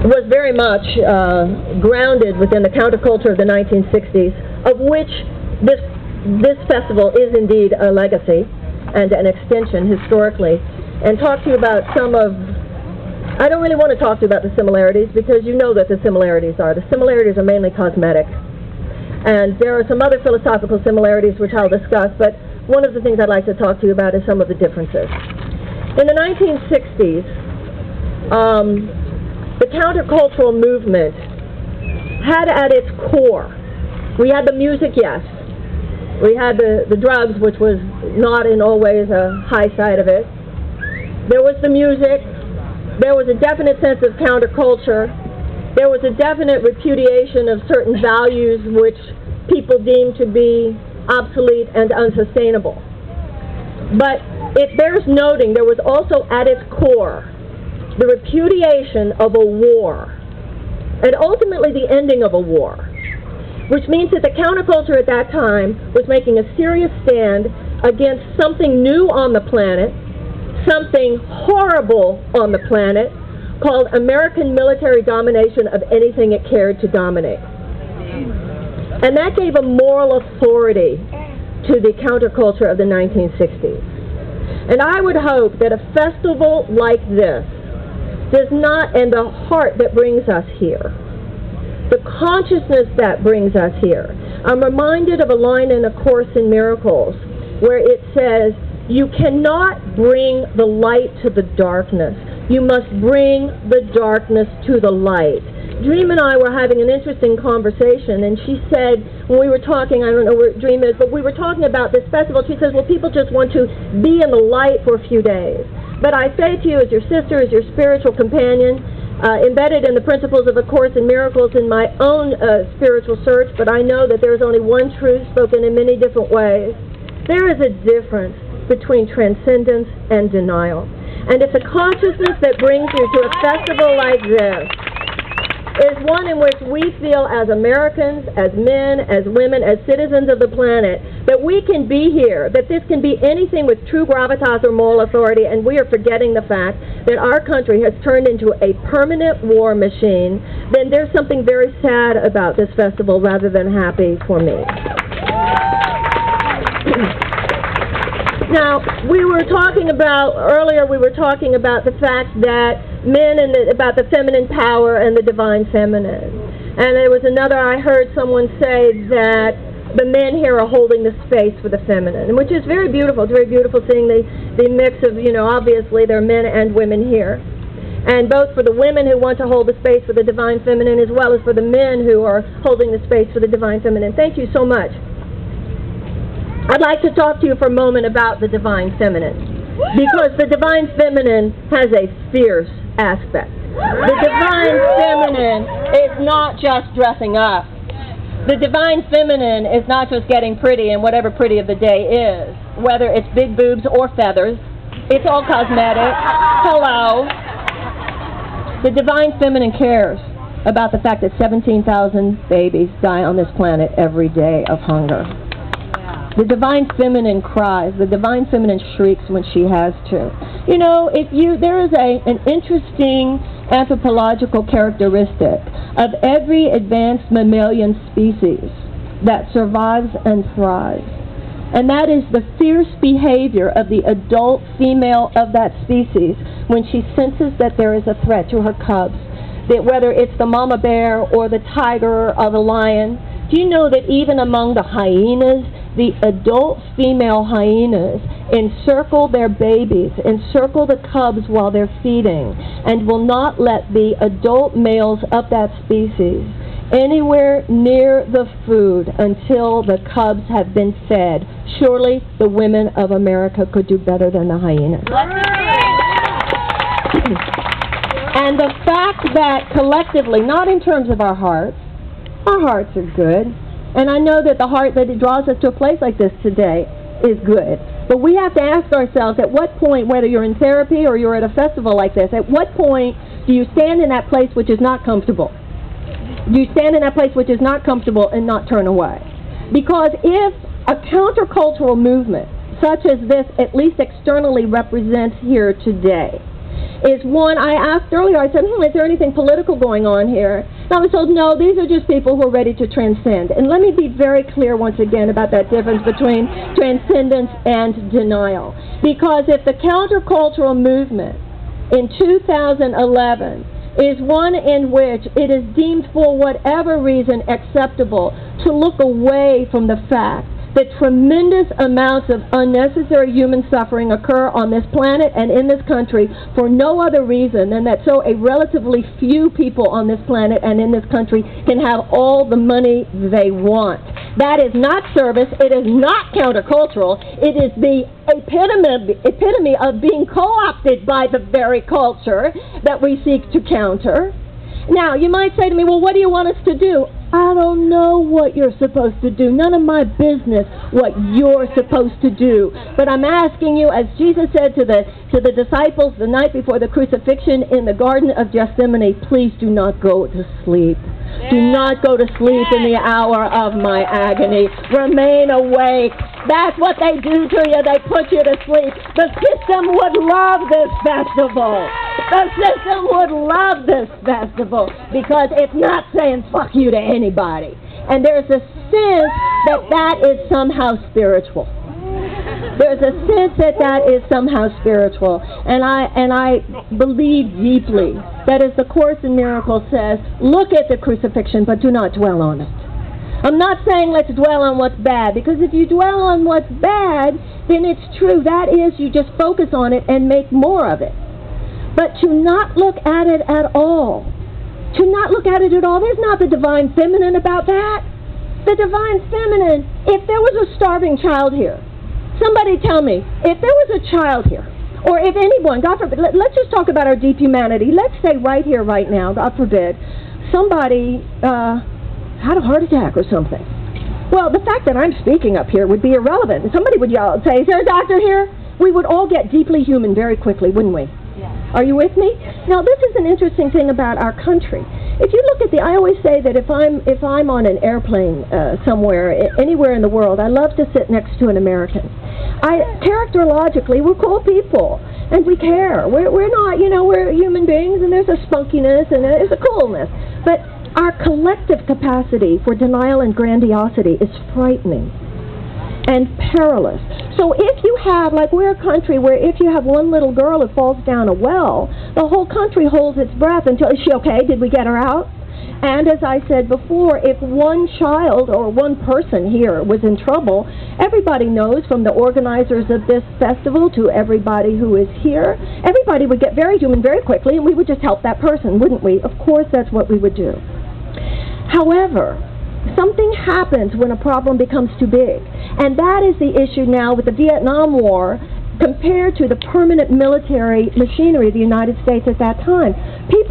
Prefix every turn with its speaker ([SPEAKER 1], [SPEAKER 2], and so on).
[SPEAKER 1] was very much grounded within the counterculture of the 1960s, of which this festival is indeed a legacy and an extension historically, and talk to you about some of, I don't really want to talk to you about the similarities, because you know that the similarities are mainly cosmetic. And there are some other philosophical similarities which I'll discuss, but one of the things I'd like to talk to you about is some of the differences. In the 1960s, the countercultural movement had at its core, we had the music, yes. We had the drugs, which was not in all ways a high side of it. There was the music. There was a definite sense of counterculture. There was a definite repudiation of certain values which people deemed to be obsolete and unsustainable. But it bears noting there was also at its core the repudiation of a war, and ultimately the ending of a war, which means that the counterculture at that time was making a serious stand against something new on the planet, something horrible on the planet, called American military domination of anything it cared to dominate. And that gave a moral authority to the counterculture of the 1960s. And I would hope that a festival like this does not, and the heart that brings us here, the consciousness that brings us here. I'm reminded of a line in A Course in Miracles where it says, you cannot bring the light to the darkness. You must bring the darkness to the light. Dream and I were having an interesting conversation, and she said, when we were talking, I don't know where Dream is, but we were talking about this festival, she says, well, people just want to be in the light for a few days. But I say to you, as your sister, as your spiritual companion, embedded in the principles of A Course in Miracles in my own spiritual search, but I know that there is only one truth spoken in many different ways. There is a difference between transcendence and denial. And if the consciousness that brings you to a festival like this is one in which we feel as Americans, as men, as women, as citizens of the planet, that we can be here, that this can be anything with true gravitas or moral authority, and we are forgetting the fact that our country has turned into a permanent war machine, then there's something very sad about this festival rather than happy for me. Now, earlier we were talking about the fact that men and about the feminine power and the divine feminine. And there was another, I heard someone say that the men here are holding the space for the feminine, which is very beautiful. It's very beautiful seeing the mix of, obviously there are men and women here. And both for the women who want to hold the space for the divine feminine as well as for the men who are holding the space for the divine feminine. Thank you so much. I'd like to talk to you for a moment about the divine feminine, because the divine feminine has a fierce aspect. The divine feminine is not just dressing up. The divine feminine is not just getting pretty and whatever pretty of the day is, whether it's big boobs or feathers. It's all cosmetic. Hello. The divine feminine cares about the fact that 17,000 babies die on this planet every day of hunger. The divine feminine cries. The divine feminine shrieks when she has to. There is an interesting anthropological characteristic of every advanced mammalian species that survives and thrives. And that is the fierce behavior of the adult female of that species when she senses that there is a threat to her cubs, that whether it's the mama bear or the tiger or the lion. Do you know that even among the hyenas, the adult female hyenas encircle their babies, encircle the cubs while they're feeding, and will not let the adult males of that species anywhere near the food until the cubs have been fed? Surely the women of America could do better than the hyenas. And the fact that collectively, not in terms of our hearts are good. And I know that the heart that it draws us to a place like this today is good. But we have to ask ourselves, at what point, whether you're in therapy or you're at a festival like this, at what point do you stand in that place which is not comfortable? Do you stand in that place which is not comfortable and not turn away? Because if a countercultural movement, such as this at least externally represents here today, is one, I asked earlier, I said, is there anything political going on here? And I was told, no, these are just people who are ready to transcend. And let me be very clear once again about that difference between transcendence and denial. Because if the countercultural movement in 2011 is one in which it is deemed for whatever reason acceptable to look away from the fact that tremendous amounts of unnecessary human suffering occur on this planet and in this country for no other reason than that so a relatively few people on this planet and in this country can have all the money they want. That is not service. It is not countercultural. It is the epitome of being co-opted by the very culture that we seek to counter. Now, you might say to me, well, what do you want us to do? I don't know what you're supposed to do. None of my business what you're supposed to do. But I'm asking you, as Jesus said to the disciples the night before the crucifixion in the Garden of Gethsemane, please do not go to sleep. Do not go to sleep in the hour of my agony. Remain awake. That's what they do to you. They put you to sleep. The system would love this festival. The system would love this festival because it's not saying fuck you to anybody. And there's a sense that that is somehow spiritual. There's a sense that that is somehow spiritual. And I believe deeply that as the Course in Miracles says, look at the crucifixion, but do not dwell on it. I'm not saying let's dwell on what's bad, because if you dwell on what's bad, then it's true. That is, you just focus on it and make more of it. But to not look at it at all, there's not the divine feminine about that. The divine feminine, if there was a starving child here, somebody tell me, if there was a child here, or if anyone, God forbid, let's just talk about our deep humanity. Let's say right here, right now, God forbid, somebody had a heart attack or something. Well, the fact that I'm speaking up here would be irrelevant. Somebody would yell and say, is there a doctor here? We would all get deeply human very quickly, wouldn't we? Yeah. Are you with me? Now, this is an interesting thing about our country. If you look at I always say that if I'm on an airplane somewhere, anywhere in the world, I love to sit next to an American. Characterologically, we're cool people, and we care. We're not, we're human beings, and there's a spunkiness, and there's a coolness. But our collective capacity for denial and grandiosity is frightening and perilous. So if you have, we're a country where if you have one little girl who falls down a well, the whole country holds its breath until, is she okay? Did we get her out? And as I said before, if one child or one person here was in trouble, everybody knows, from the organizers of this festival to everybody who is here, everybody would get very human very quickly, and we would just help that person, wouldn't we? Of course, that's what we would do. However, something happens when a problem becomes too big. And that is the issue now with the Vietnam War compared to the permanent military machinery of the United States at that time.